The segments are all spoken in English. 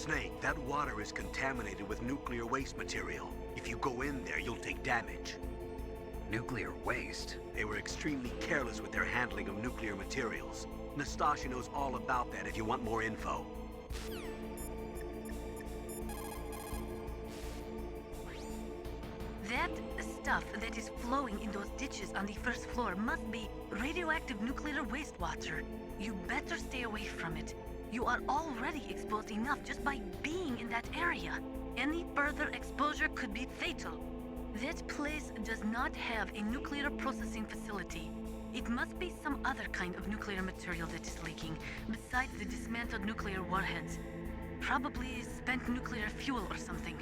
Snake, that water is contaminated with nuclear waste material. If you go in there, you'll take damage. Nuclear waste? They were extremely careless with their handling of nuclear materials. Nastasha knows all about that if you want more info. That stuff that is flowing in those ditches on the first floor must be radioactive nuclear wastewater. You better stay away from it. You are already exposed enough just by being in that area. Any further exposure could be fatal. That place does not have a nuclear processing facility. It must be some other kind of nuclear material that is leaking, besides the dismantled nuclear warheads. Probably spent nuclear fuel or something.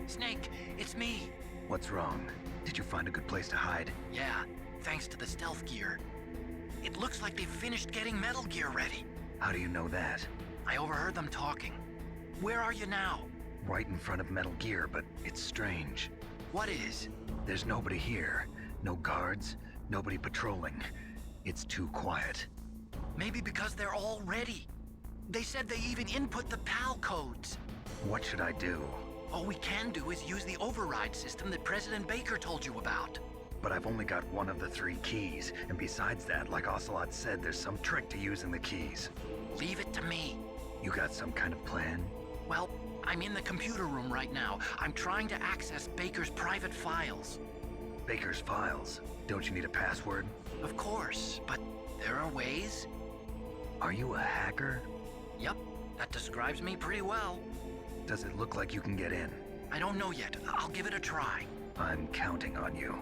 Snake, it's me. What's wrong? Did you find a good place to hide? Yeah, thanks to the stealth gear. It looks like they've finished getting Metal Gear ready. How do you know that? I overheard them talking. Where are you now? Right in front of Metal Gear, but it's strange. What is? There's nobody here. No guards, nobody patrolling. It's too quiet. Maybe because they're all ready. They said they even input the PAL codes. What should I do? All we can do is use the override system that President Baker told you about. But I've only got one of the 3 keys, and besides that, like Ocelot said, there's some trick to using the keys. Leave it to me. You got some kind of plan? Well, I'm in the computer room right now. I'm trying to access Baker's private files. Baker's files? Don't you need a password? Of course, but there are ways. Are you a hacker? Yep, that describes me pretty well. Does it look like you can get in? I don't know yet. I'll give it a try. I'm counting on you.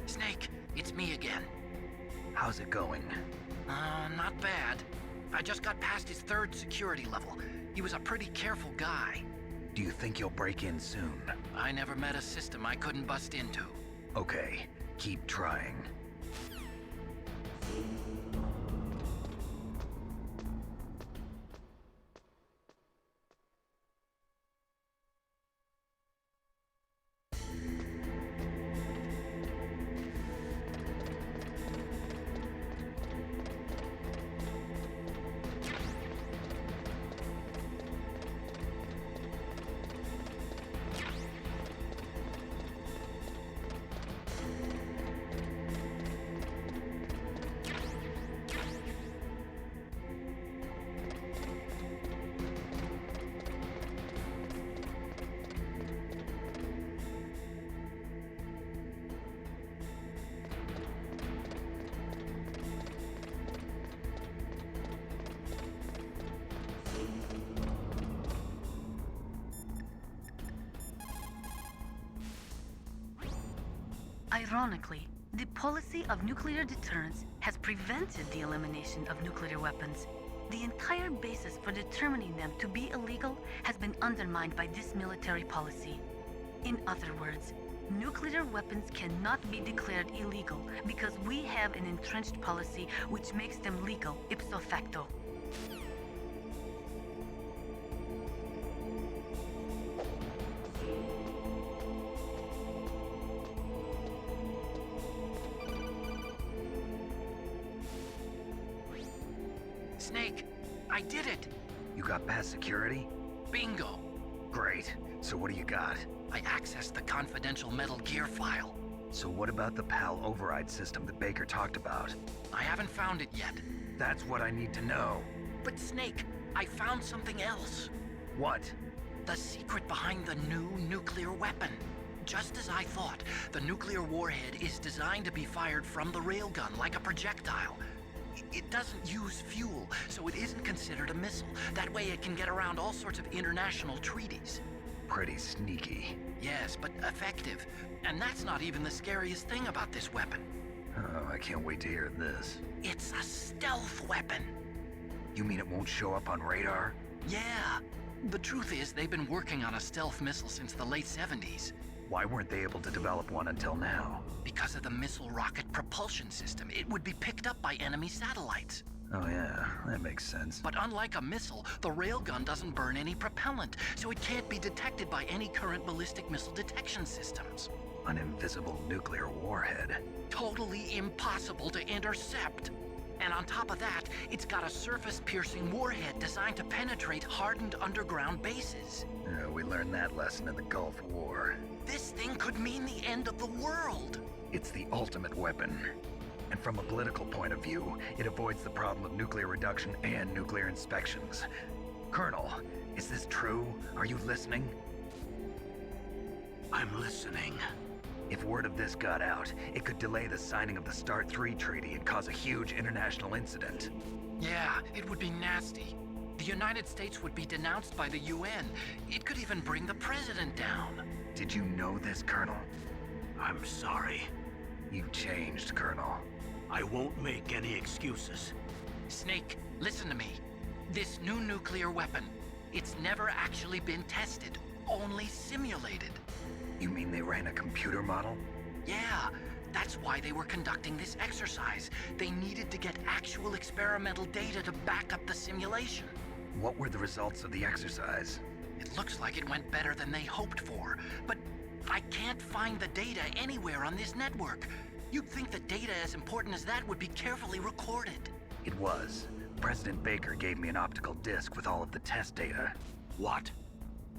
Snake, it's me again. How's it going? Not bad. I just got past his 3rd security level. He was a pretty careful guy. Do you think you'll break in soon? I never met a system I couldn't bust into. Okay, keep trying. Ironically, the policy of nuclear deterrence has prevented the elimination of nuclear weapons. The entire basis for determining them to be illegal has been undermined by this military policy. In other words, nuclear weapons cannot be declared illegal because we have an entrenched policy which makes them legal ipso facto. Snake, I did it! You got past security? Bingo! Great. So what do you got? I accessed the confidential Metal Gear file. So what about the PAL override system that Baker talked about? I haven't found it yet. That's what I need to know. But Snake, I found something else. What? The secret behind the new nuclear weapon. Just as I thought, the nuclear warhead is designed to be fired from the railgun like a projectile. It doesn't use fuel, so it isn't considered a missile. That way it can get around all sorts of international treaties. Pretty sneaky. Yes, but effective. And that's not even the scariest thing about this weapon. Oh, I can't wait to hear this. It's a stealth weapon. You mean it won't show up on radar? Yeah. The truth is, they've been working on a stealth missile since the late 70s. Why weren't they able to develop one until now? Because of the missile rocket propulsion system, it would be picked up by enemy satellites. Oh yeah, that makes sense. But unlike a missile, the railgun doesn't burn any propellant, so it can't be detected by any current ballistic missile detection systems. An invisible nuclear warhead. Totally impossible to intercept. And on top of that, it's got a surface-piercing warhead designed to penetrate hardened underground bases. Yeah, we learned that lesson in the Gulf War. This thing could mean the end of the world. It's the ultimate weapon. And from a political point of view, it avoids the problem of nuclear reduction and nuclear inspections. Colonel, is this true? Are you listening? I'm listening. If word of this got out, it could delay the signing of the START 3 treaty and cause a huge international incident. Yeah, it would be nasty. The United States would be denounced by the UN. It could even bring the president down. Did you know this, Colonel? I'm sorry. You've changed, Colonel. I won't make any excuses. Snake, listen to me. This new nuclear weapon, it's never actually been tested, only simulated. You mean they ran a computer model? Yeah, that's why they were conducting this exercise. They needed to get actual experimental data to back up the simulation. What were the results of the exercise? It looks like it went better than they hoped for, but I can't find the data anywhere on this network. You'd think that data as important as that would be carefully recorded. It was. President Baker gave me an optical disc with all of the test data. What?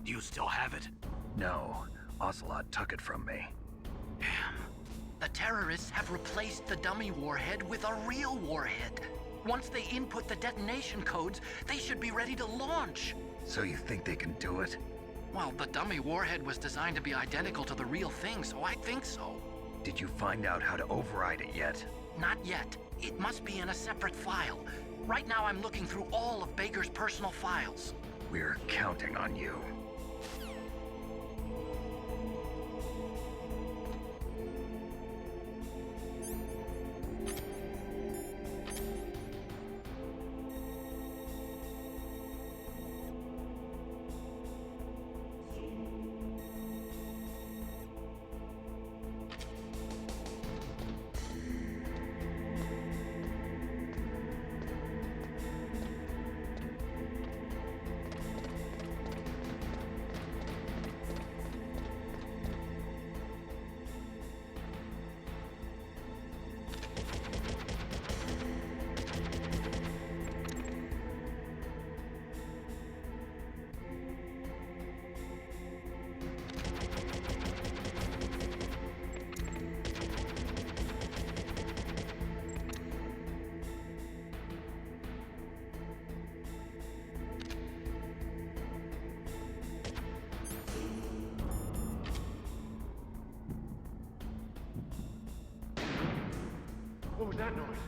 Do you still have it? No, Ocelot took it from me. Damn. The terrorists have replaced the dummy warhead with a real warhead. Once they input the detonation codes, they should be ready to launch. So you think they can do it? Well, the dummy warhead was designed to be identical to the real thing, so I think so. Did you find out how to override it yet? Not yet. It must be in a separate file. Right now I'm looking through all of Baker's personal files. We're counting on you. What was that noise?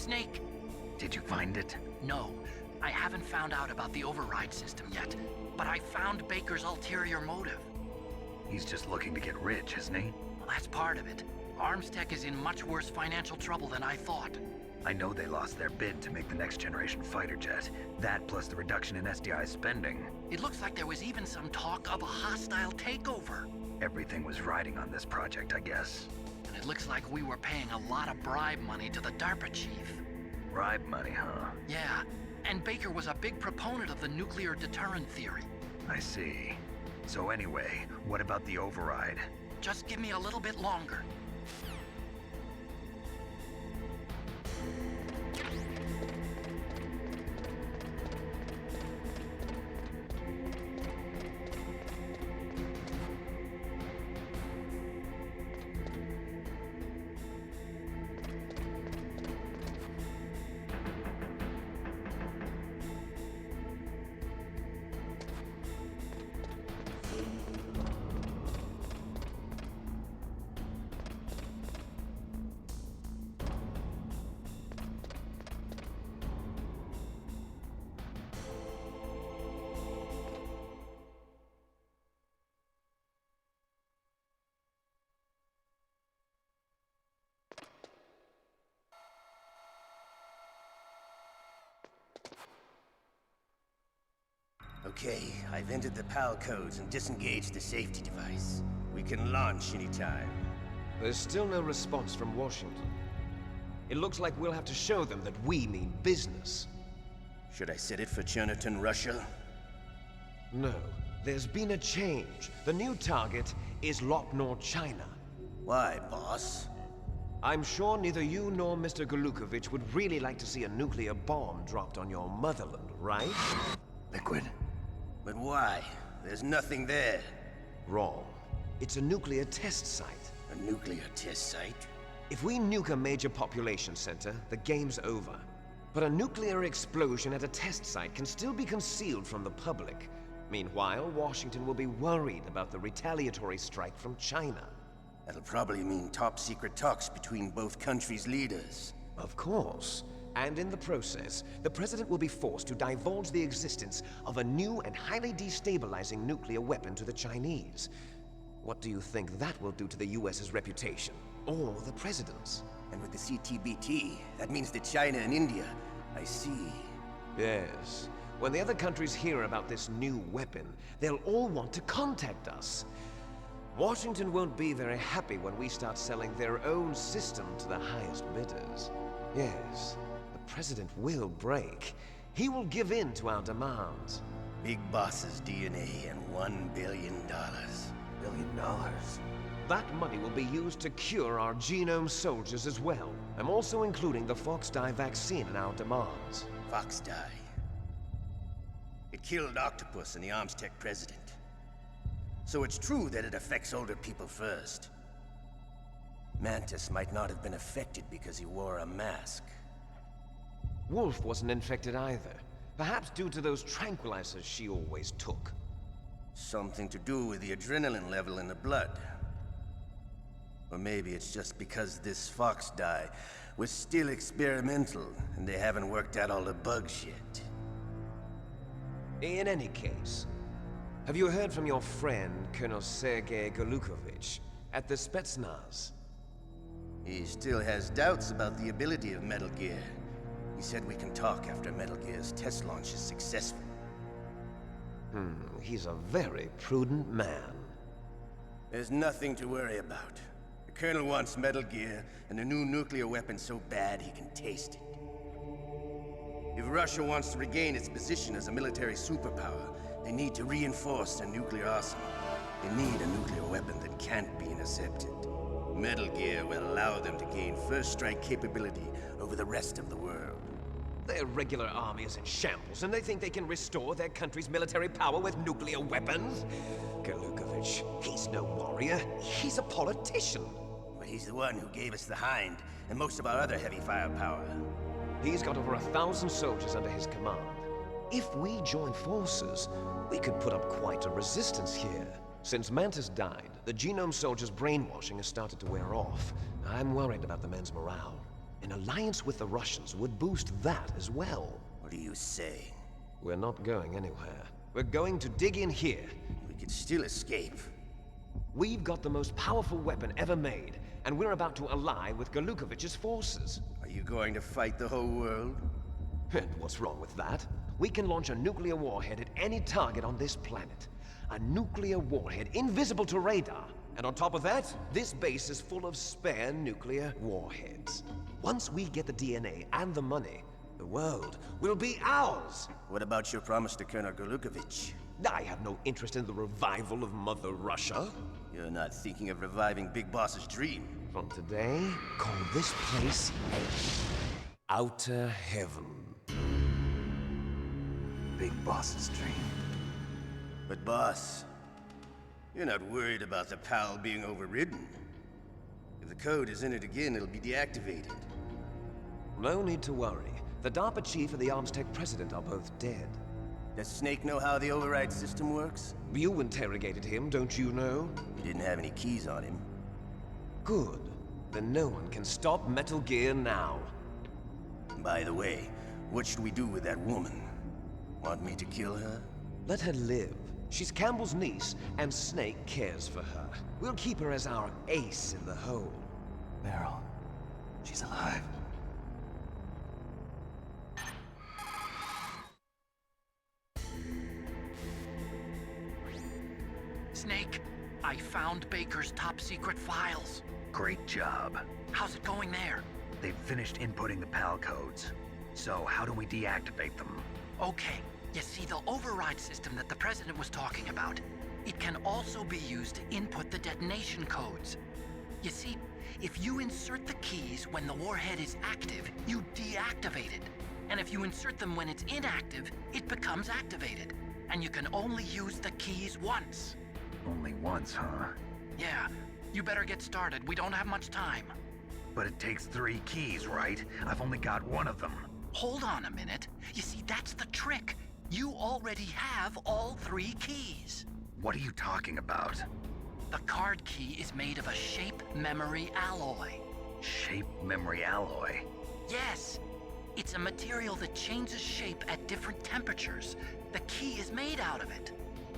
Snake. Did you find it? No, I haven't found out about the override system yet, but I found Baker's ulterior motive. He's just looking to get rich, isn't he? Well, that's part of it. Armstech is in much worse financial trouble than I thought. I know they lost their bid to make the next generation fighter jet. That plus the reduction in SDI spending. It looks like there was even some talk of a hostile takeover. Everything was riding on this project, I guess. And it looks like we were paying a lot of bribe money to the DARPA chief. Bribe money, huh? Yeah, and Baker was a big proponent of the nuclear deterrent theory. I see. So anyway, what about the override? Just give me a little bit longer. Okay, I've entered the PAL codes and disengaged the safety device. We can launch anytime. There's still no response from Washington. It looks like we'll have to show them that we mean business. Should I set it for Chernobyl, Russia? No, there's been a change. The new target is Lopnor, China. Why, boss? I'm sure neither you nor Mr. Golukovich would really like to see a nuclear bomb dropped on your motherland, right? Liquid. But why? There's nothing there. Wrong. It's a nuclear test site. A nuclear test site? If we nuke a major population center, the game's over. But a nuclear explosion at a test site can still be concealed from the public. Meanwhile, Washington will be worried about the retaliatory strike from China. That'll probably mean top-secret talks between both countries' leaders. Of course. And in the process, the President will be forced to divulge the existence of a new and highly destabilizing nuclear weapon to the Chinese. What do you think that will do to the US's reputation? Or the President's? And with the CTBT, that means that China and India... I see. Yes. When the other countries hear about this new weapon, they'll all want to contact us. Washington won't be very happy when we start selling their own system to the highest bidders. Yes. The President will break. He will give in to our demands. Big Boss's DNA and $1 billion. $1 billion? That money will be used to cure our genome soldiers as well. I'm also including the Fox dye vaccine in our demands. Fox dye. It killed Octopus and the Armstech president. So it's true that it affects older people first. Mantis might not have been affected because he wore a mask. Wolf wasn't infected either. Perhaps due to those tranquilizers she always took. Something to do with the adrenaline level in the blood. Or maybe it's just because this Fox dye was still experimental and they haven't worked out all the bugs yet. In any case, have you heard from your friend, Colonel Sergei Golukovich, at the Spetsnaz? He still has doubts about the ability of Metal Gear. He said we can talk after Metal Gear's test launch is successful. He's a very prudent man. There's nothing to worry about. The Colonel wants Metal Gear and a new nuclear weapon so bad he can taste it. If Russia wants to regain its position as a military superpower, they need to reinforce their nuclear arsenal. They need a nuclear weapon that can't be intercepted. Metal Gear will allow them to gain first strike capability over the rest of the world. Their regular army is in shambles, and they think they can restore their country's military power with nuclear weapons? Golukovich, he's no warrior. He's a politician. But he's the one who gave us the Hind and most of our other heavy firepower. He's got over 1,000 soldiers under his command. If we join forces, we could put up quite a resistance here. Since Mantis died, the genome soldiers' brainwashing has started to wear off. I'm worried about the men's morale. An alliance with the Russians would boost that as well. What are you saying? We're not going anywhere. We're going to dig in here. We could still escape. We've got the most powerful weapon ever made, and we're about to ally with Galukovich's forces. Are you going to fight the whole world? And what's wrong with that? We can launch a nuclear warhead at any target on this planet. A nuclear warhead invisible to radar. And on top of that, this base is full of spare nuclear warheads. Once we get the DNA and the money, the world will be ours! What about your promise to Colonel Galukovich? I have no interest in the revival of Mother Russia. You're not thinking of reviving Big Boss's dream. From today, call this place Outer Heaven. Big Boss's dream. But boss, you're not worried about the PAL being overridden. If the code is in it again, it'll be deactivated. No need to worry. The DARPA chief and the Arms Tech president are both dead. Does Snake know how the override system works? You interrogated him, don't you know? He didn't have any keys on him. Good. Then no one can stop Metal Gear now. By the way, what should we do with that woman? Want me to kill her? Let her live. She's Campbell's niece, and Snake cares for her. We'll keep her as our ace in the hole. Meryl, she's alive. Snake, I found Baker's top secret files. Great job. How's it going there? They've finished inputting the PAL codes. So how do we deactivate them? Okay, you see the override system that the President was talking about. It can also be used to input the detonation codes. You see, if you insert the keys when the warhead is active, you deactivate it. And if you insert them when it's inactive, it becomes activated. And you can only use the keys once. Only once, huh? Yeah, you better get started. We don't have much time. But it takes 3 keys, right? I've only got 1 of them. Hold on a minute. You see, that's the trick. You already have all 3 keys. What are you talking about? The card key is made of a shape memory alloy. Shape memory alloy? Yes. It's a material that changes shape at different temperatures. The key is made out of it.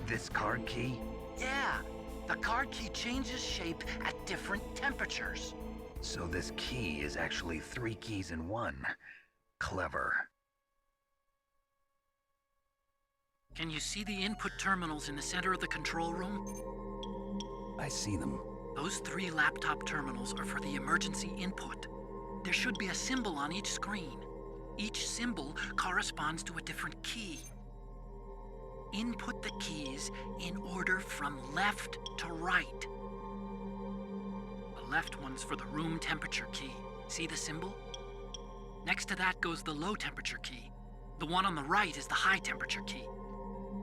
This card key? Yeah. The card key changes shape at different temperatures. So this key is actually 3 keys in 1. Clever. Can you see the input terminals in the center of the control room? I see them. Those 3 laptop terminals are for the emergency input. There should be a symbol on each screen. Each symbol corresponds to a different key. Input the keys in order from left to right. The left one's for the room temperature key. See the symbol? Next to that goes the low temperature key. The one on the right is the high temperature key.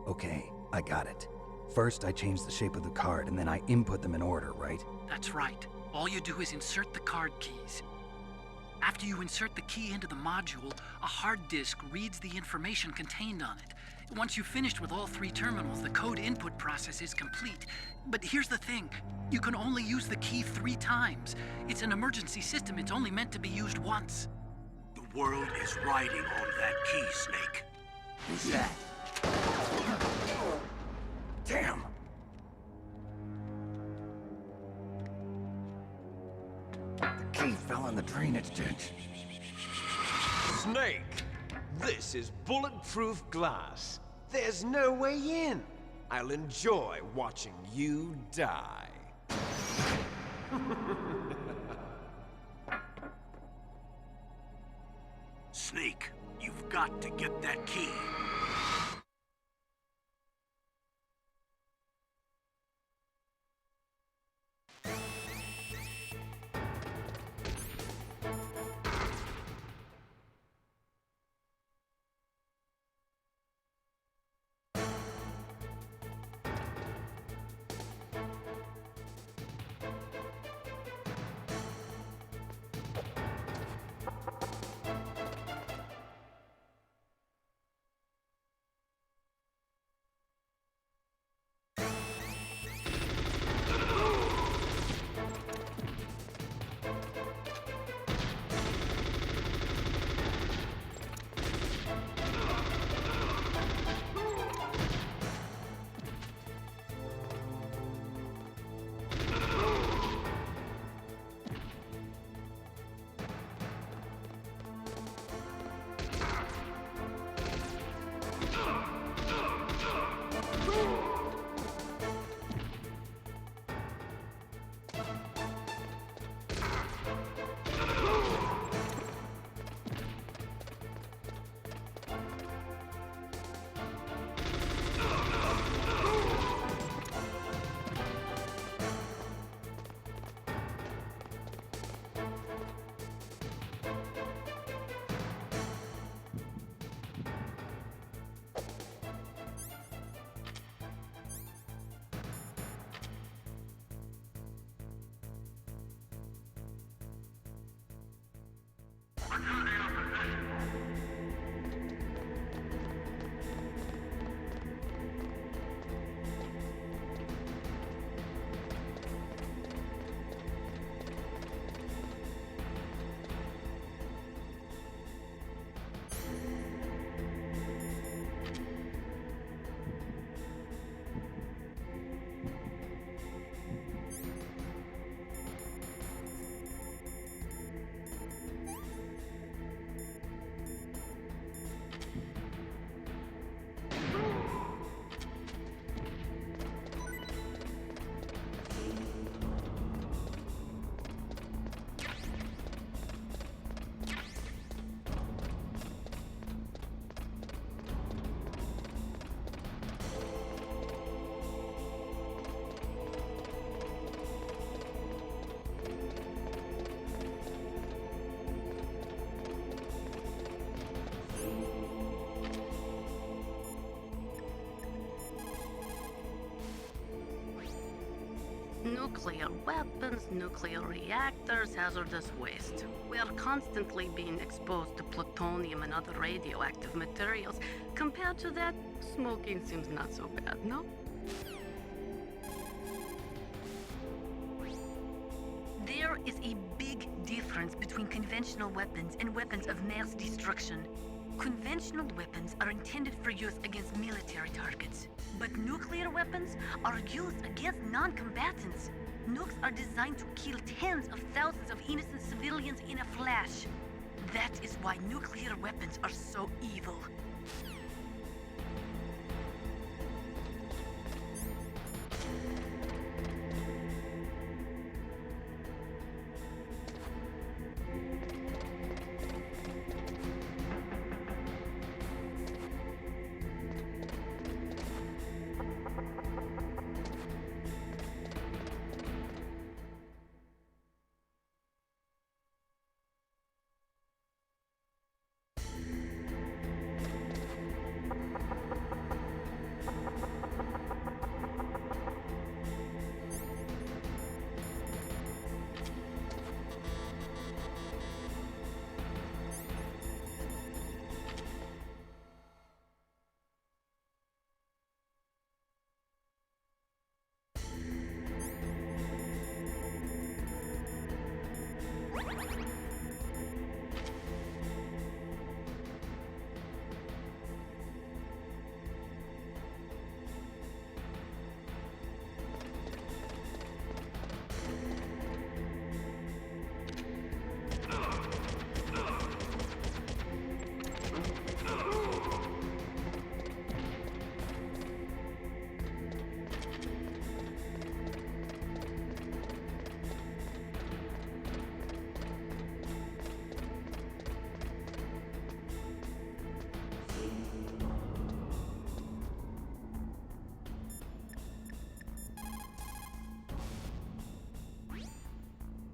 Okay, I got it. First, I change the shape of the card, and then I input them in order, right? That's right. All you do is insert the card keys. After you insert the key into the module, a hard disk reads the information contained on it. Once you've finished with all 3 terminals, the code input process is complete. But here's the thing. You can only use the key 3 times. It's an emergency system. It's only meant to be used once. The world is riding on that key, Snake. Who's that? Damn! The key fell in the drainage ditch. Snake! This is bulletproof glass. There's no way in. I'll enjoy watching you die. Snake, you've got to get that key. Nuclear weapons, nuclear reactors, hazardous waste. We are constantly being exposed to plutonium and other radioactive materials. Compared to that, smoking seems not so bad, no? There is a big difference between conventional weapons and weapons of mass destruction. Conventional weapons are intended for use against military targets, but nuclear weapons are used against non-combatants. Nukes are designed to kill tens of thousands of innocent civilians in a flash. That is why nuclear weapons are so evil.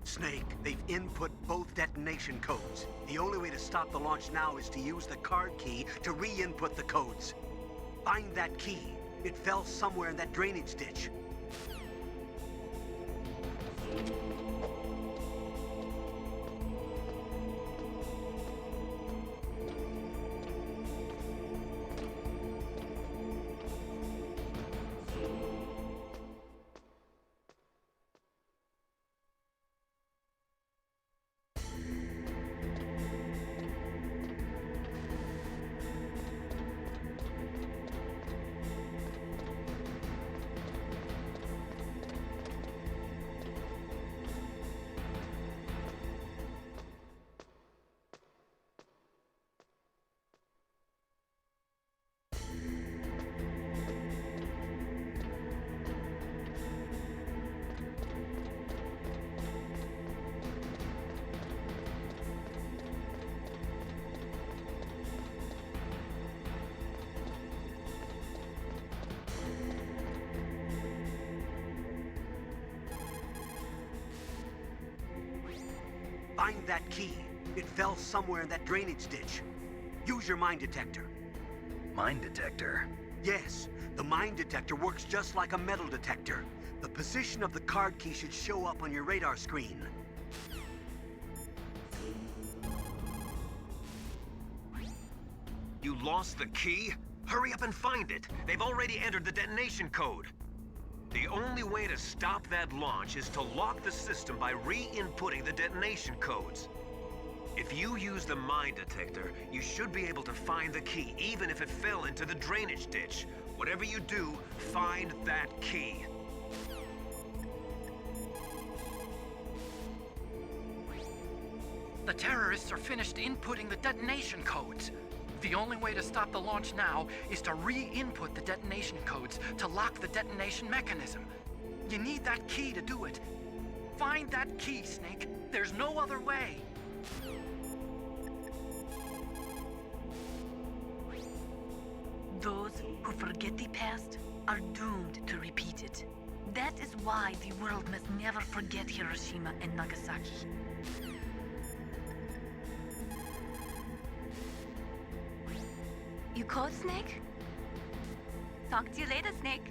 Snake, they've input both detonation codes. The only way to stop the launch now is to use the card key to re-input the codes. Find that key. It fell somewhere in that drainage ditch. Find that key. It fell somewhere in that drainage ditch. Use your mine detector. Mine detector? Yes, the mine detector works just like a metal detector. The position of the card key should show up on your radar screen. lost the key? Hurry up and find it. They've already entered the detonation code. The only way to stop that launch is to lock the system by re-inputting the detonation codes. If you use the mine detector, you should be able to find the key, even if it fell into the drainage ditch. Whatever you do, find that key. The terrorists are finished inputting the detonation codes. The only way to stop the launch now is to re-input the detonation codes to lock the detonation mechanism. You need that key to do it. Find that key, Snake. There's no other way. Those who forget the past are doomed to repeat it. That is why the world must never forget Hiroshima and Nagasaki. You called, Snake? Talk to you later, Snake.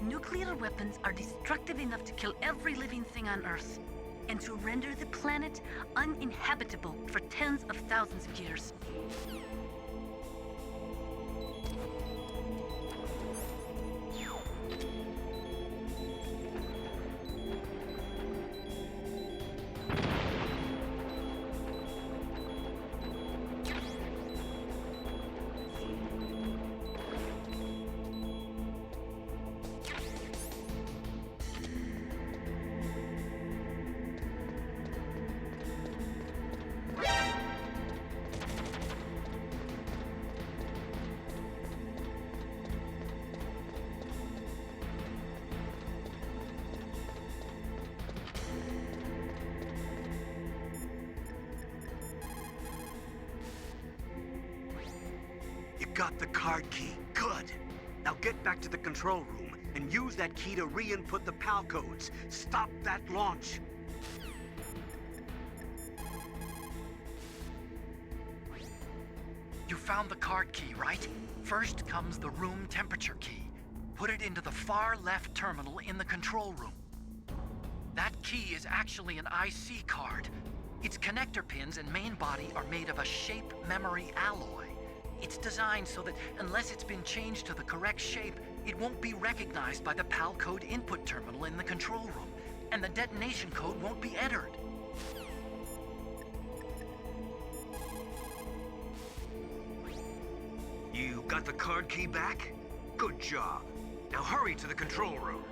Nuclear weapons are destructive enough to kill every living thing on Earth, and to render the planet uninhabitable for tens of thousands of years. Got the card key. Good. Now get back to the control room and use that key to re-input the PAL codes. Stop that launch. You found the card key, right? First comes the room temperature key. Put it into the far left terminal in the control room. That key is actually an IC card. Its connector pins and main body are made of a shape memory alloy. It's designed so that unless it's been changed to the correct shape, it won't be recognized by the PAL code input terminal in the control room, and the detonation code won't be entered. You got the card key back? Good job. Now hurry to the control room.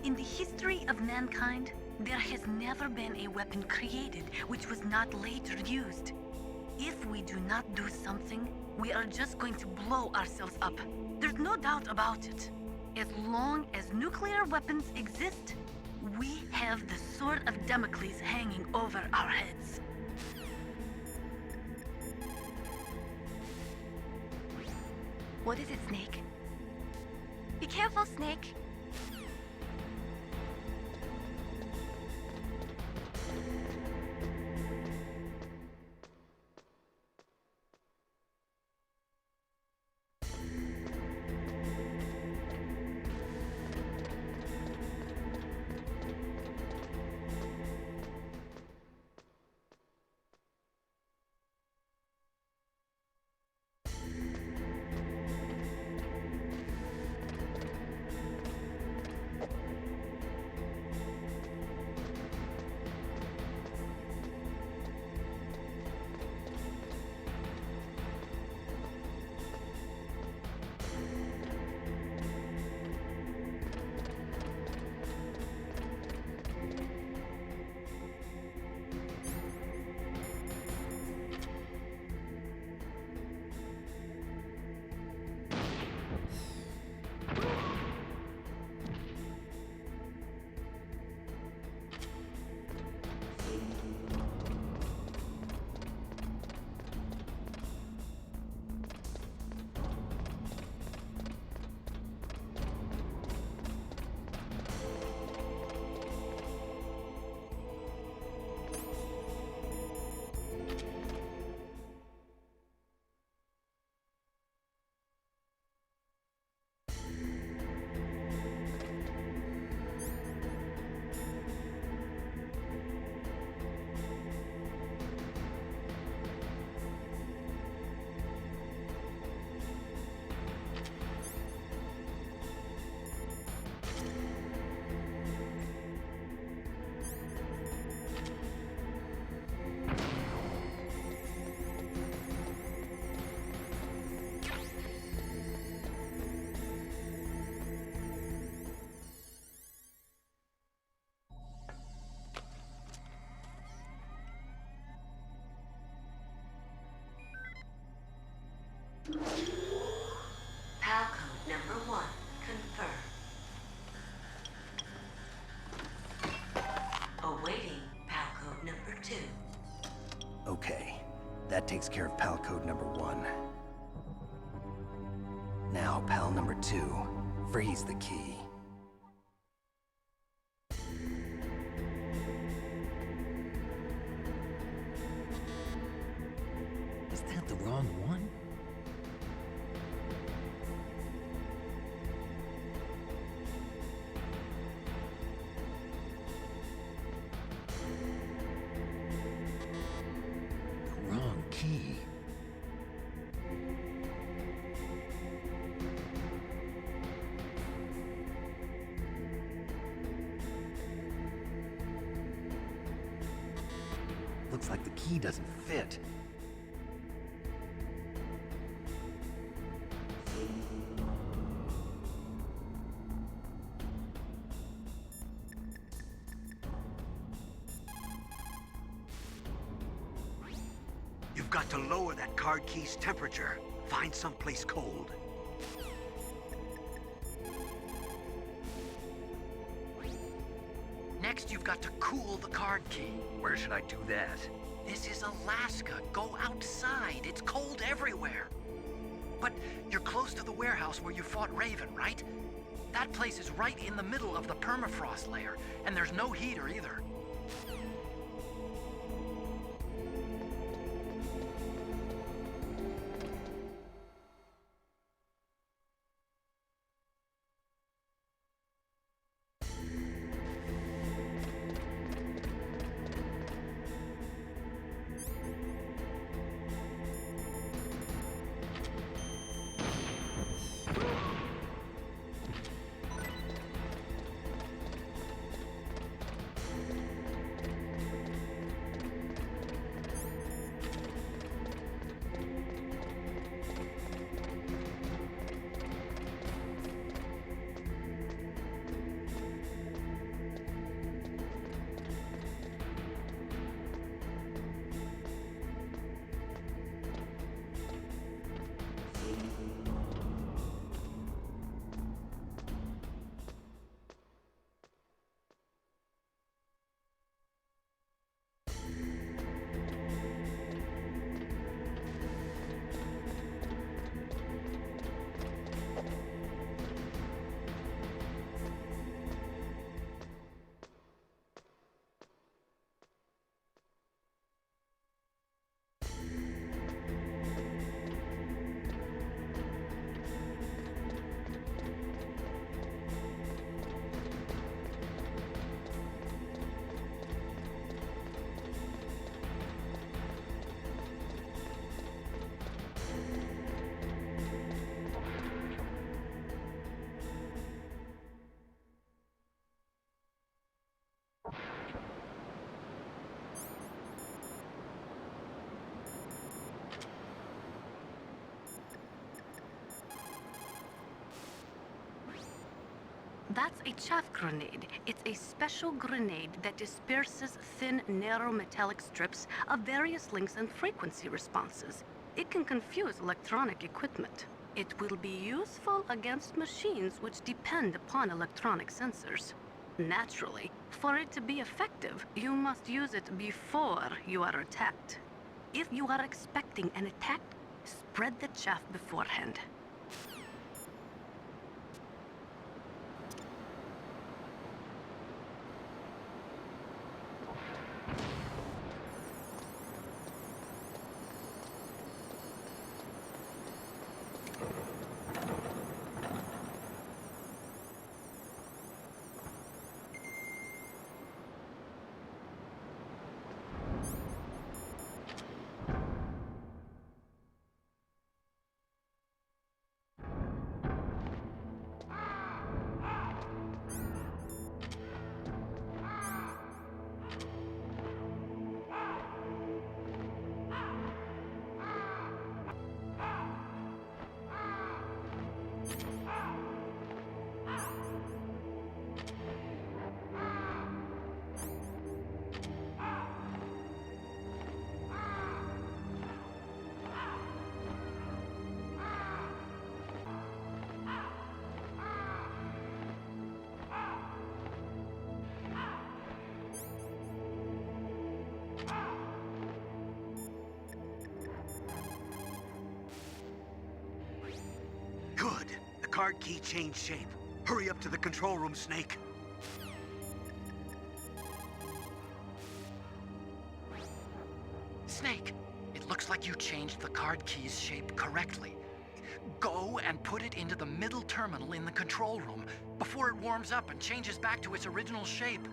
In the history of mankind, there has never been a weapon created which was not later used. If we do not do something, we are just going to blow ourselves up. There's no doubt about it. As long as nuclear weapons exist, we have the sword of Damocles hanging over our heads. What is it, Snake? Be careful, Snake. That takes care of pal code number 1. Now, pal number 2. Freeze the key. Is that the wrong one? The wrong key. Looks like the key doesn't fit. You've got to lower that card key's temperature. Find someplace cold. Next, you've got to cool the card key. Where should I do that? This is Alaska. Go outside. It's cold everywhere. But you're close to the warehouse where you fought Raven, right? That place is right in the middle of the permafrost layer, and there's no heater either. That's a chaff grenade. It's a special grenade that disperses thin, narrow metallic strips of various lengths and frequency responses. It can confuse electronic equipment. It will be useful against machines which depend upon electronic sensors. Naturally, for it to be effective, you must use it before you are attacked. If you are expecting an attack, spread the chaff beforehand. card key changed shape. Hurry up to the control room, Snake. Snake, it looks like you changed the card key's shape correctly. Go and put it into the middle terminal in the control room before it warms up and changes back to its original shape.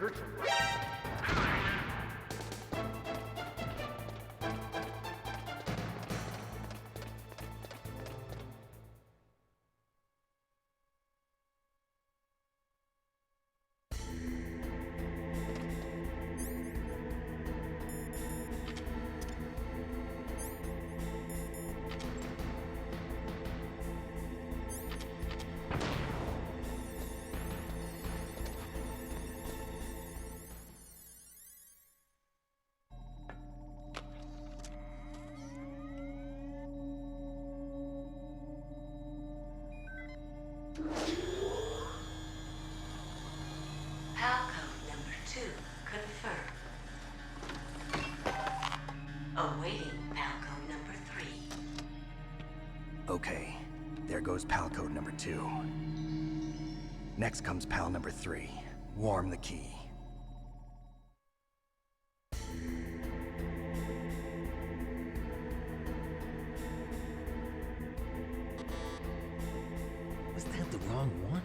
Heard something. PAL code number 2 confirmed. Awaiting PAL code number 3. Okay, there goes PAL code number 2. Next comes PAL number 3. Warm the key. Was that the wrong one?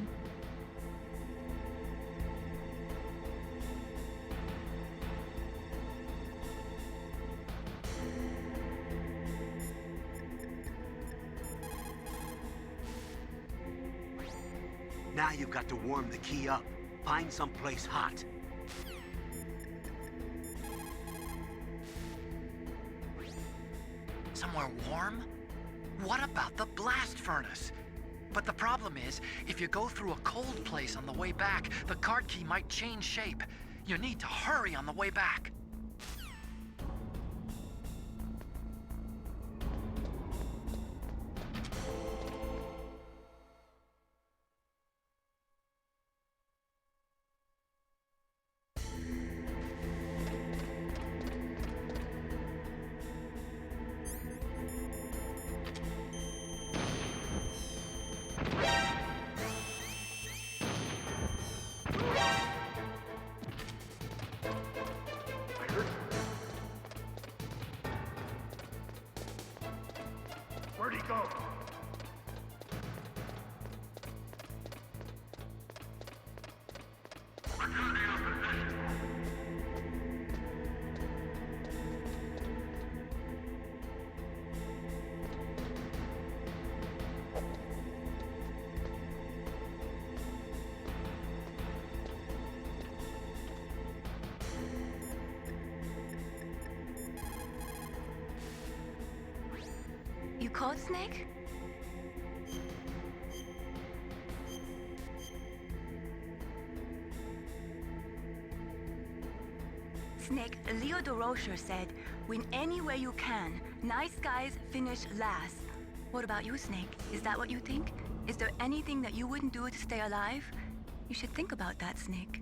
Now you've got to warm the key up. Find someplace hot. Somewhere warm? What about the blast furnace? But the problem is, if you go through a cold place on the way back, the card key might change shape. You need to hurry on the way back. code, Snake? Snake, Leo de Rocher said, win any way you can. Nice guys finish last. What about you, Snake? Is that what you think? Is there anything that you wouldn't do to stay alive? You should think about that, Snake.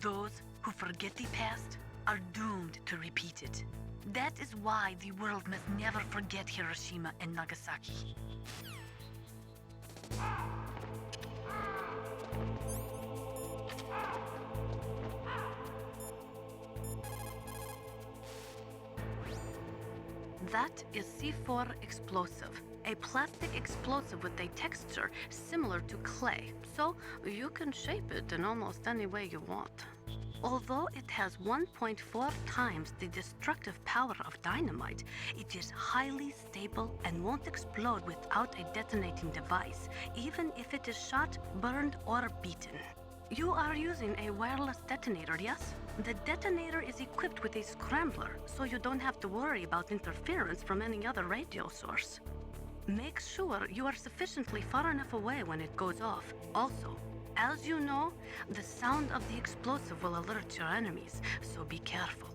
Those who forget the past are doomed to repeat it. That is why the world must never forget Hiroshima and Nagasaki. That is C4 explosive, a plastic explosive with a texture similar to clay, so you can shape it in almost any way you want. Although it has 1.4 times the destructive power of dynamite, it is highly stable and won't explode without a detonating device, even if it is shot, burned, or beaten. You are using a wireless detonator, yes? The detonator is equipped with a scrambler, so you don't have to worry about interference from any other radio source. Make sure you are sufficiently far enough away when it goes off. Also, as you know, the sound of the explosive will alert your enemies, so be careful.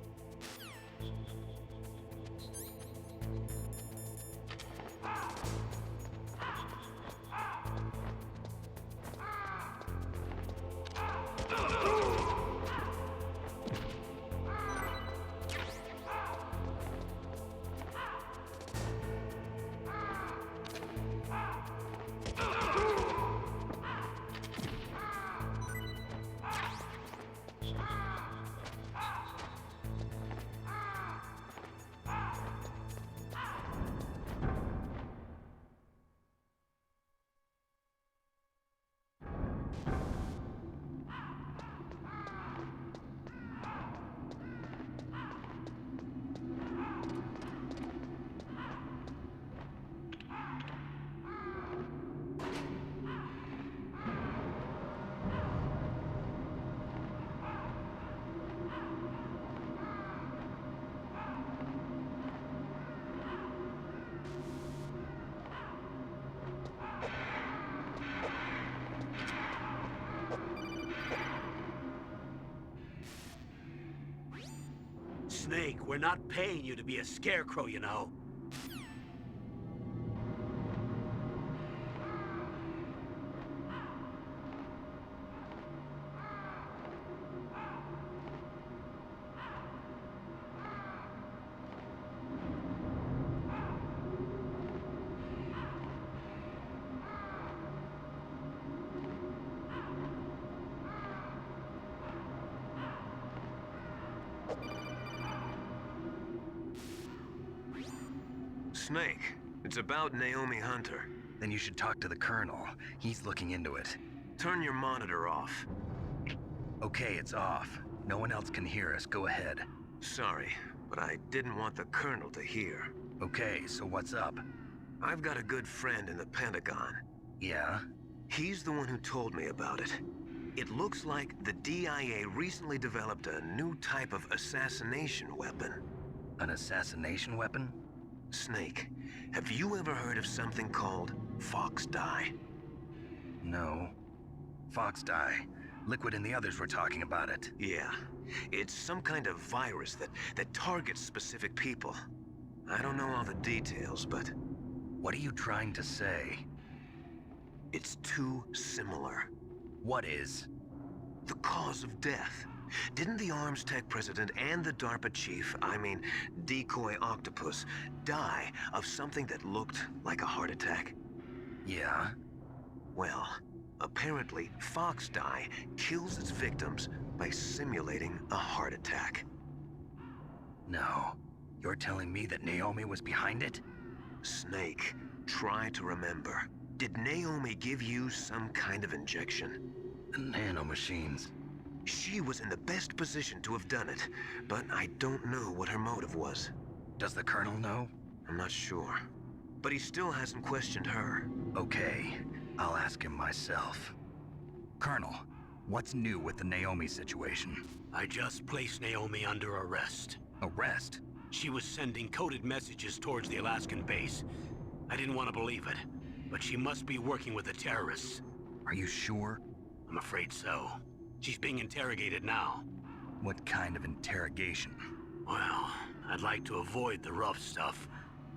Snake, we're not paying you to be a scarecrow, you know. Snake, it's about Naomi Hunter. Then you should talk to the Colonel. He's looking into it. Turn your monitor off. Okay, it's off. No one else can hear us. Go ahead. Sorry, but I didn't want the Colonel to hear. Okay, so what's up? I've got a good friend in the Pentagon. Yeah? He's the one who told me about it. It looks like the DIA recently developed a new type of assassination weapon. An assassination weapon? Snake, have you ever heard of something called Fox Dye? No. Fox dye. Liquid and the others were talking about it. Yeah. It's some kind of virus that targets specific people. I don't know all the details, but What are you trying to say? it's too similar. What is? The cause of death. Didn't the Arms Tech president and the DARPA chief, I mean, Decoy Octopus, die of something that looked like a heart attack? Yeah? Well, apparently, Fox Dye kills its victims by simulating a heart attack. No. You're telling me that Naomi was behind it? Snake, try to remember. Did Naomi give you some kind of injection? The nanomachines. She was in the best position to have done it, but I don't know what her motive was. Does the Colonel know? I'm not sure. But he still hasn't questioned her. Okay. I'll ask him myself. Colonel, what's new with the Naomi situation? I just placed Naomi under arrest. Arrest? She was sending coded messages towards the Alaskan base. I didn't want to believe it, but she must be working with the terrorists. Are you sure? I'm afraid so. She's being interrogated now. What kind of interrogation? Well, I'd like to avoid the rough stuff,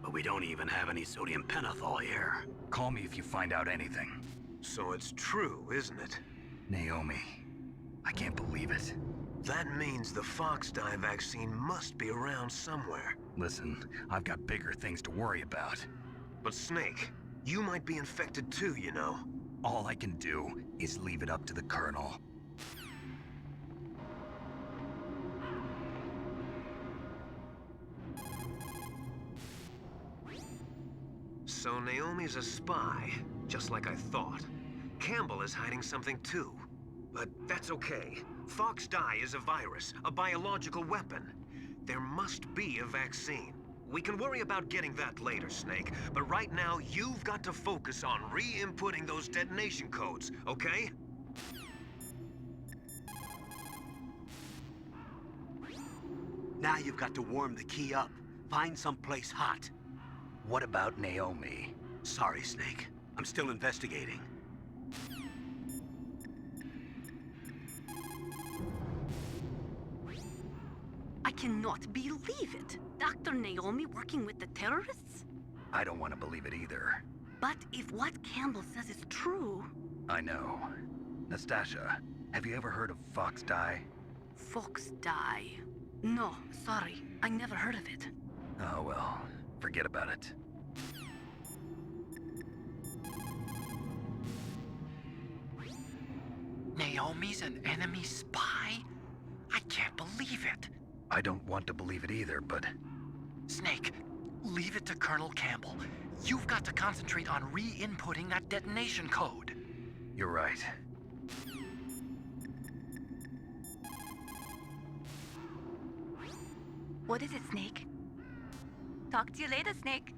but we don't even have any sodium pentothal here. Call me if you find out anything. So it's true, isn't it? Naomi. I can't believe it. That means the Fox Dye vaccine must be around somewhere. Listen, I've got bigger things to worry about. But Snake, you might be infected too, you know. All I can do is leave it up to the Colonel. So Naomi's a spy, just like I thought. Campbell is hiding something too. But that's okay. Fox Dye is a virus, a biological weapon. There must be a vaccine. We can worry about getting that later, Snake, but right now you've got to focus on re-inputting those detonation codes, okay? Now you've got to warm the key up. Find someplace hot. What about Naomi? Sorry, Snake. I'm still investigating. I cannot believe it. Dr. Naomi working with the terrorists? I don't want to believe it either. But if what Campbell says is true... I know. Nastasha, have you ever heard of Fox Dye? Fox Dye. No, sorry. I never heard of it. Oh well, forget about it. Naomi's an enemy spy? I can't believe it. I don't want to believe it either, but Snake, leave it to Colonel Campbell. You've got to concentrate on re-inputting that detonation code. you're right. What is it, Snake? Talk to you later, Snake.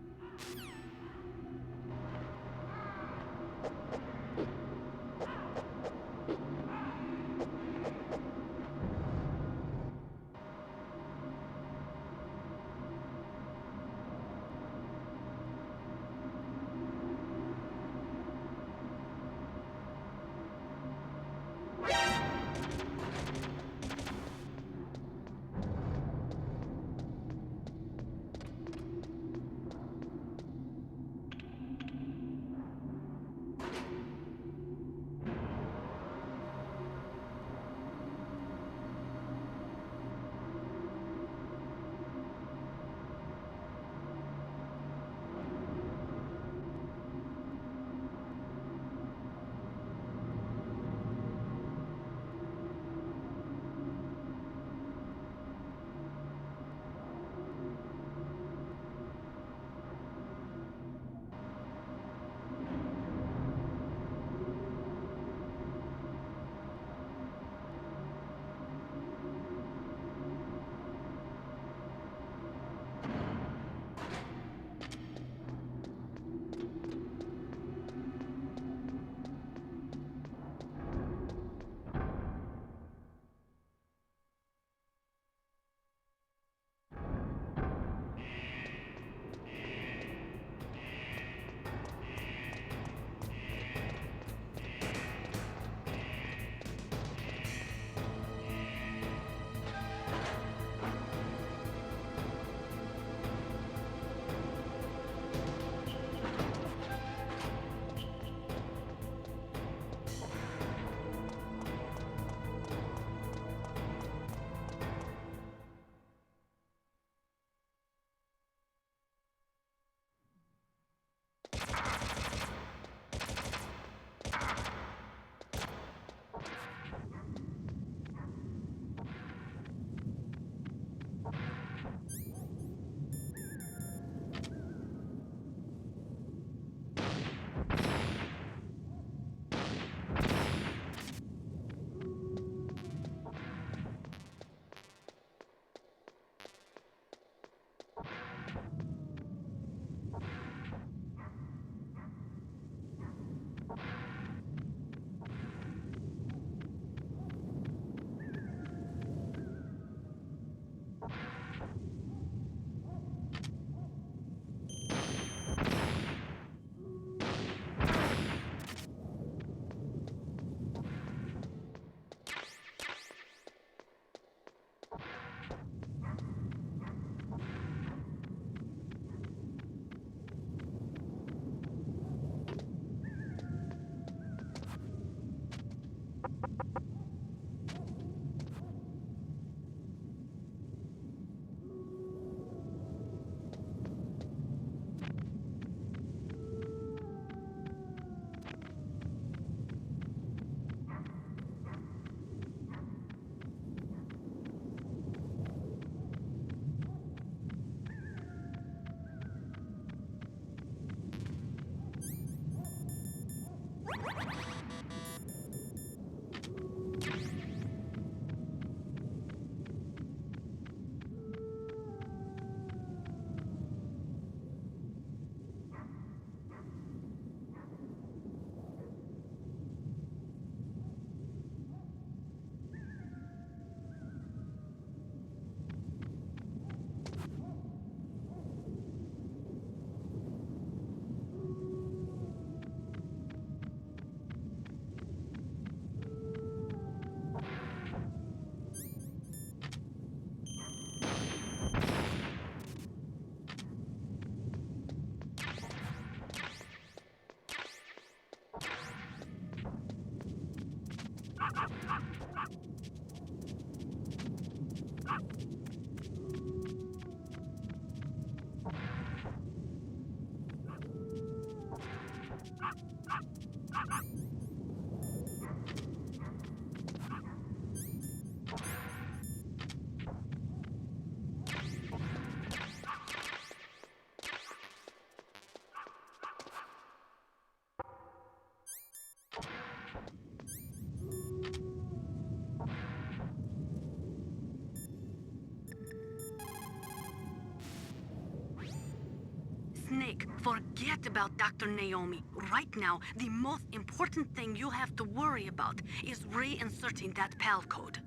Snake, forget about Dr. Naomi. Right now, the most important thing you have to worry about is reinserting that PAL code.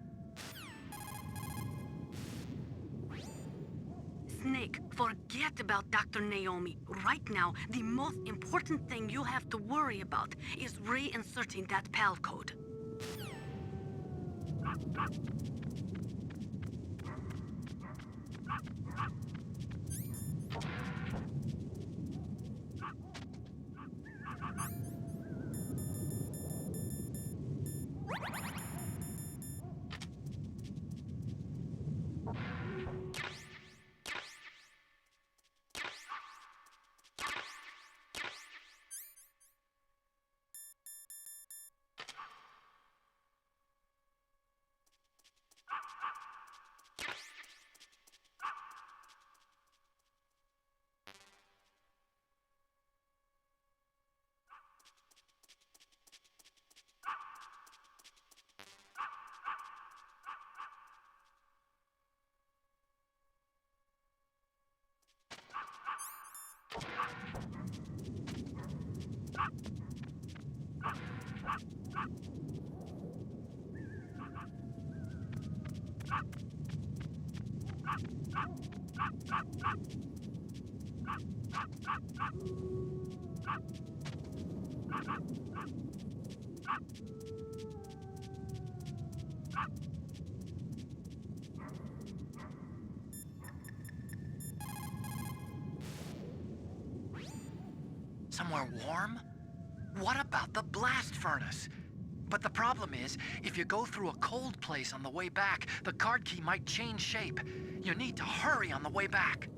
Snake, forget about Dr. Naomi. Right now, the most important thing you have to worry about is reinserting that PAL code. Somewhere warm? What about the blast furnace? But the problem is, if you go through a cold place on the way back, the card key might change shape. You need to hurry on the way back.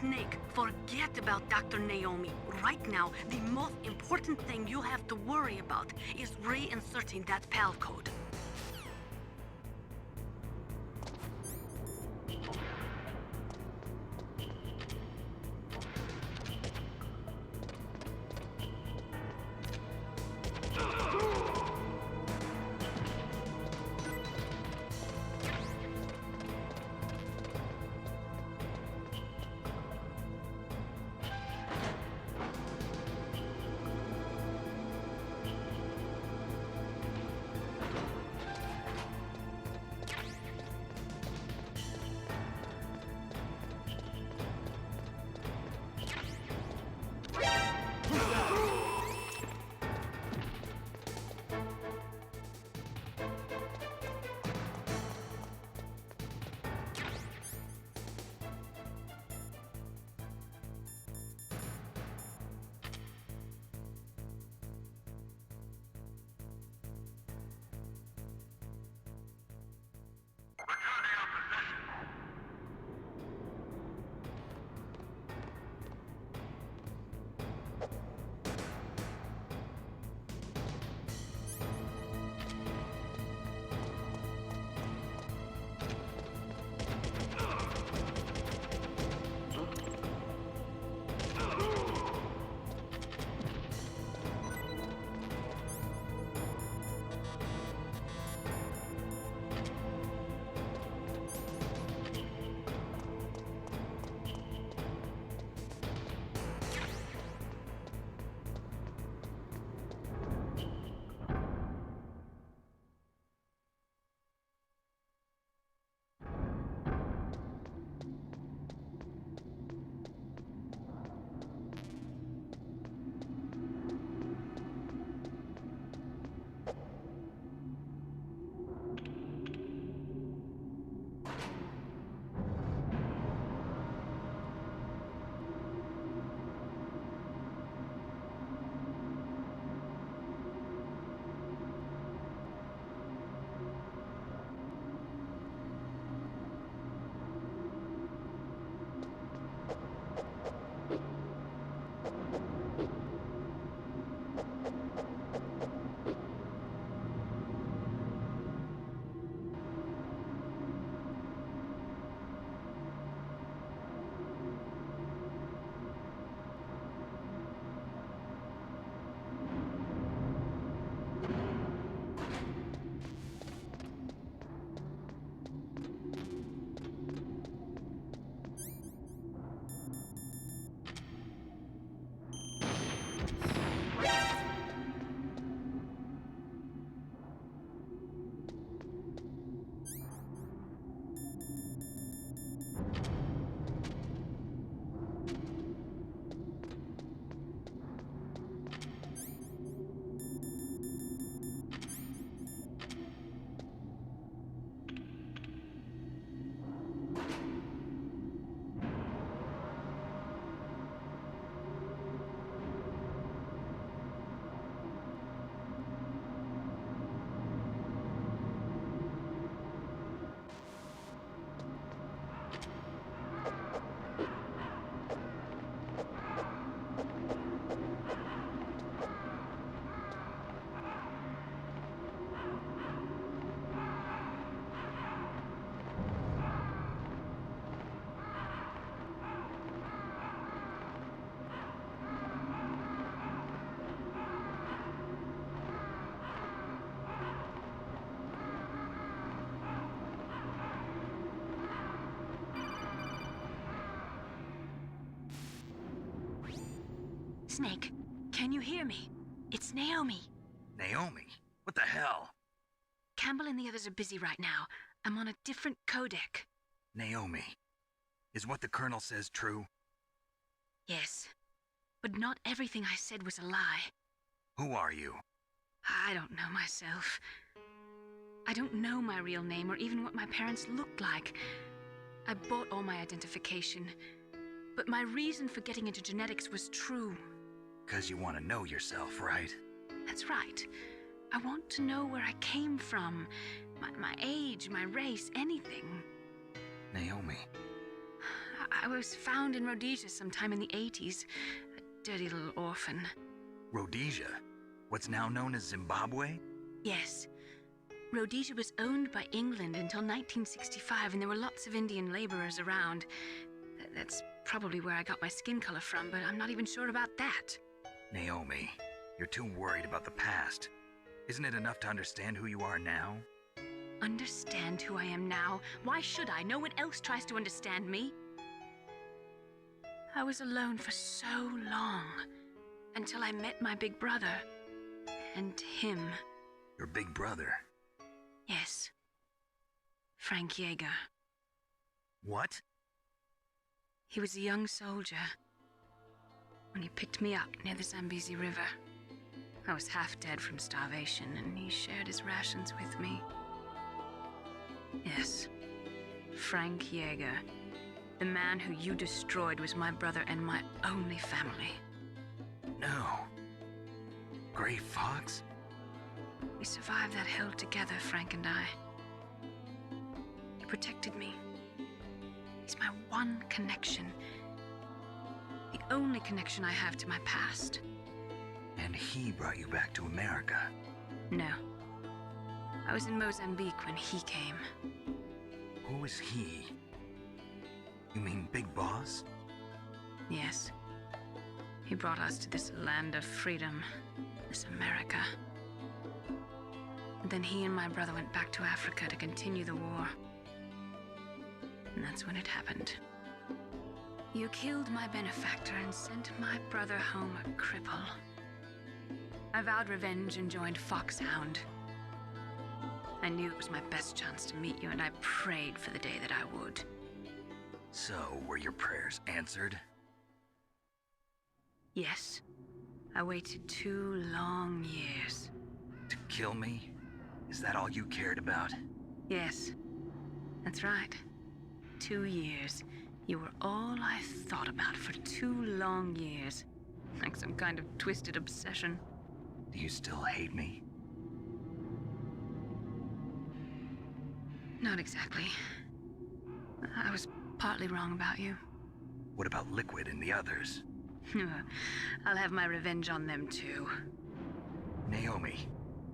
Snake, forget about Dr. Naomi. Right now, the most important thing you have to worry about is reinserting that PAL code. Snake, can you hear me? It's Naomi. Naomi? What the hell? Campbell and the others are busy right now. I'm on a different codec. Naomi, is what the Colonel says true? Yes, but not everything I said was a lie. Who are you? I don't know myself. I don't know my real name or even what my parents looked like. I bought all my identification, but my reason for getting into genetics was true. 'Cause you want to know yourself, right? That's right. I want to know where I came from, my age, my race, anything. Naomi. I was found in Rhodesia sometime in the 80s. A dirty little orphan. Rhodesia? What's now known as Zimbabwe? Yes. Rhodesia was owned by England until 1965, and there were lots of Indian laborers around. That's probably where I got my skin color from, but I'm not even sure about that. Naomi, you're too worried about the past. Isn't it enough to understand who you are now? Understand who I am now? Why should I? No one else tries to understand me. I was alone for so long, until I met my big brother. And him. Your big brother? Yes. Frank Yeager. What? He was a young soldier when he picked me up near the Zambezi River. I was half dead from starvation, and he shared his rations with me. Yes, Frank Yeager. The man who you destroyed was my brother and my only family. No. Gray Fox? We survived that hell together, Frank and I. He protected me. He's my one connection. The only connection I have to my past. And he brought you back to America? No. I was in Mozambique when he came. Who is he? You mean Big Boss? Yes. He brought us to this land of freedom, this America. And then he and my brother went back to Africa to continue the war. And that's when it happened. You killed my benefactor and sent my brother home a cripple. I vowed revenge and joined Foxhound. I knew it was my best chance to meet you, and I prayed for the day that I would. So, were your prayers answered? Yes. I waited 2 long years. To kill me? Is that all you cared about? Yes. That's right. 2 years. You were all I thought about for 2 long years. Like some kind of twisted obsession. Do you still hate me? Not exactly. I was partly wrong about you. What about Liquid and the others? I'll have my revenge on them too. Naomi,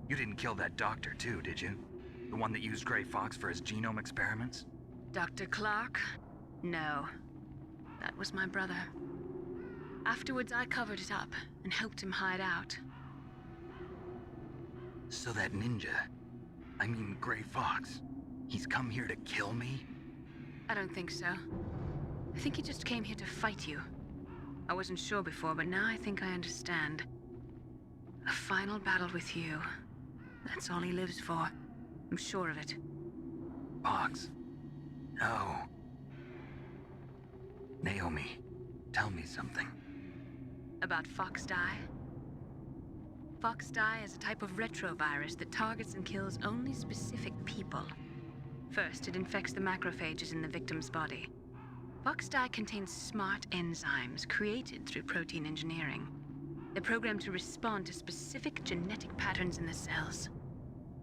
you didn't kill that doctor too, did you? The one that used Gray Fox for his genome experiments? Dr. Clark? No. That was my brother. Afterwards, I covered it up and helped him hide out. So that ninja, I mean Gray Fox, he's come here to kill me? I don't think so. I think he just came here to fight you. I wasn't sure before, but now I think I understand. A final battle with you. That's all he lives for. I'm sure of it. Fox? No. Naomi, tell me something. About Fox Die? Fox Die is a type of retrovirus that targets and kills only specific people. First, it infects the macrophages in the victim's body. Fox Die contains smart enzymes created through protein engineering. They're programmed to respond to specific genetic patterns in the cells.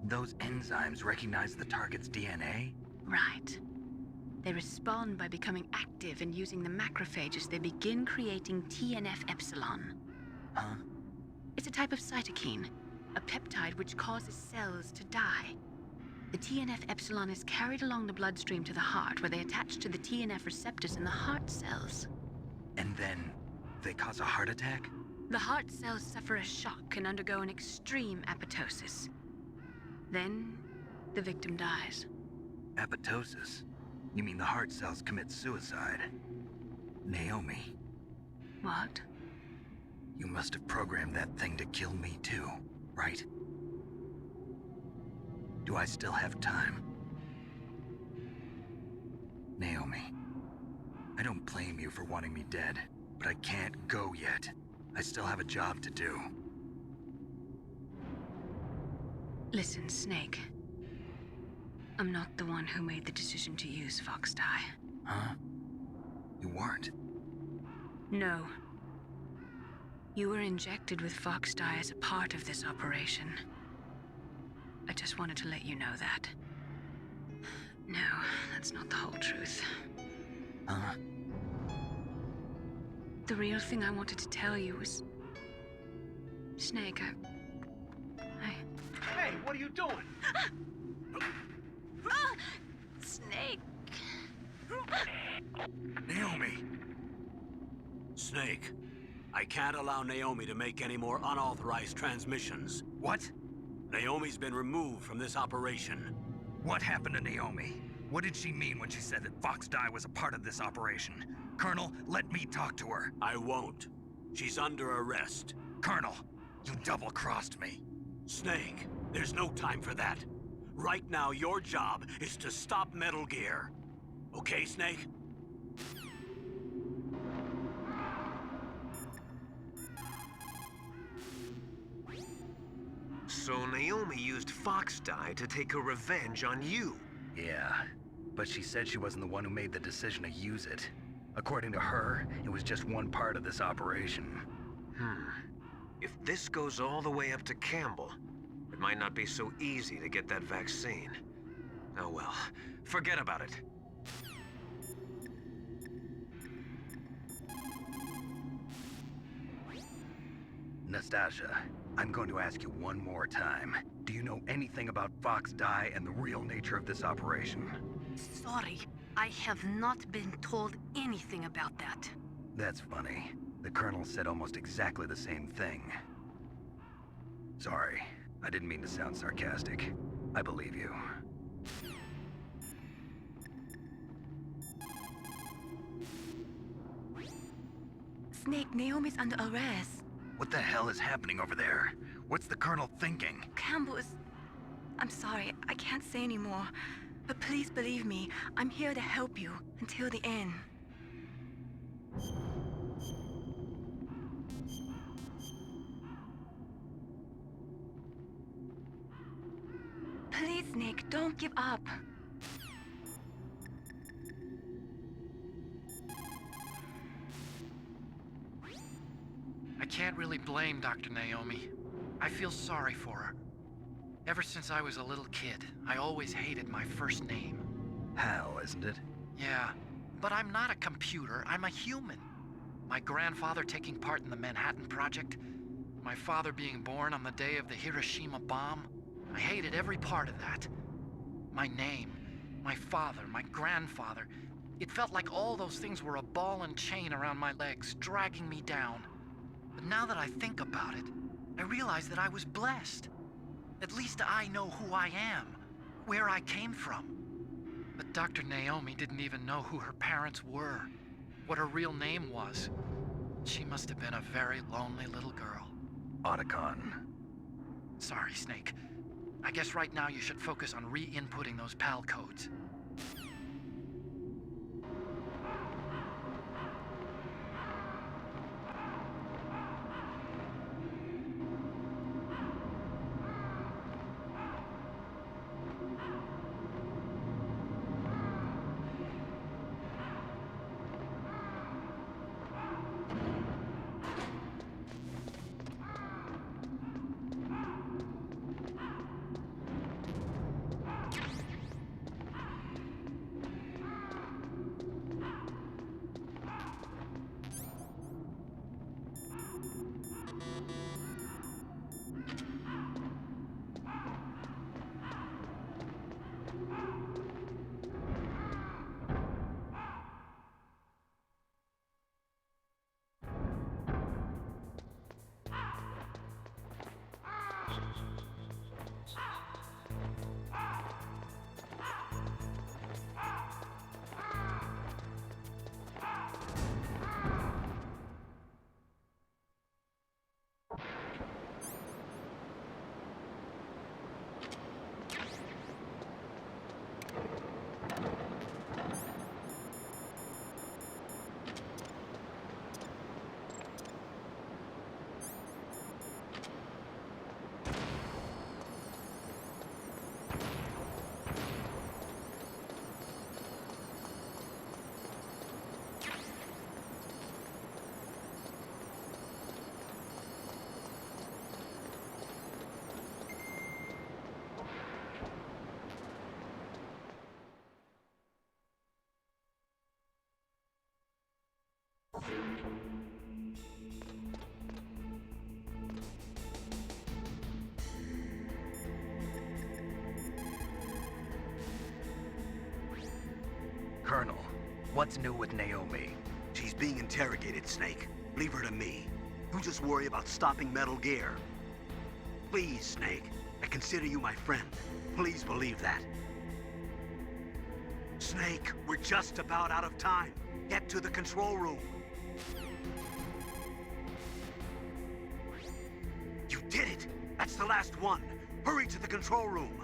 Those enzymes recognize the target's DNA? Right. They respond by becoming active and using the macrophages. They begin creating TNF-epsilon. Huh? It's a type of cytokine, a peptide which causes cells to die. The TNF-epsilon is carried along the bloodstream to the heart, where they attach to the TNF receptors in the heart cells. And then they cause a heart attack? The heart cells suffer a shock and undergo an extreme apoptosis. Then, the victim dies. Apoptosis? You mean the heart cells commit suicide? Naomi. What? You must have programmed that thing to kill me too, right? Do I still have time? Naomi, I don't blame you for wanting me dead, but I can't go yet. I still have a job to do. Listen, Snake. I'm not the one who made the decision to use Fox Die. Huh? You weren't? No. You were injected with Fox Die as a part of this operation. I just wanted to let you know that. No, that's not the whole truth. Huh? The real thing I wanted to tell you was... Snake, Hey, what are you doing? Snake! Naomi! Snake, I can't allow Naomi to make any more unauthorized transmissions. What? Naomi's been removed from this operation. What happened to Naomi? What did she mean when she said that Fox Die was a part of this operation? Colonel, let me talk to her. I won't. She's under arrest. Colonel, you double-crossed me. Snake, there's no time for that. Right now, your job is to stop Metal Gear. Okay, Snake? So Naomi used Fox Die to take her revenge on you. Yeah, but she said she wasn't the one who made the decision to use it. According to her, it was just one part of this operation. If this goes all the way up to Campbell, it might not be so easy to get that vaccine. Oh well, forget about it. Nastasia, I'm going to ask you one more time. Do you know anything about Fox Die and the real nature of this operation? Sorry, I have not been told anything about that. That's funny. The Colonel said almost exactly the same thing. Sorry, I didn't mean to sound sarcastic. I believe you. Snake, Naomi's under arrest. What the hell is happening over there? What's the Colonel thinking? Campbell is... I'm sorry, I can't say anymore. But please believe me, I'm here to help you until the end. Please, Nick, don't give up. I can't really blame Dr. Naomi. I feel sorry for her. Ever since I was a little kid, I always hated my first name. Hal, isn't it? Yeah, but I'm not a computer, I'm a human. My grandfather taking part in the Manhattan Project, my father being born on the day of the Hiroshima bomb. I hated every part of that. My name, my father, my grandfather. It felt like all those things were a ball and chain around my legs, dragging me down. But now that I think about it, I realize that I was blessed. At least I know who I am, where I came from. But Dr. Naomi didn't even know who her parents were, what her real name was. She must have been a very lonely little girl. Otacon. Sorry, Snake. I guess right now you should focus on re-inputting those PAL codes. Colonel, what's new with Naomi? She's being interrogated, Snake. Leave her to me. You just worry about stopping Metal Gear. Please, Snake. I consider you my friend. Please believe that. Snake, we're just about out of time. Get to the control room. You did it! That's the last one. Hurry to the control room.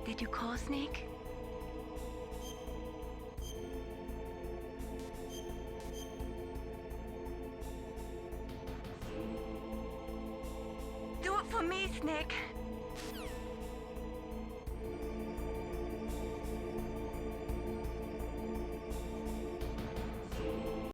Did you call, Snake? Do it for me, Snake.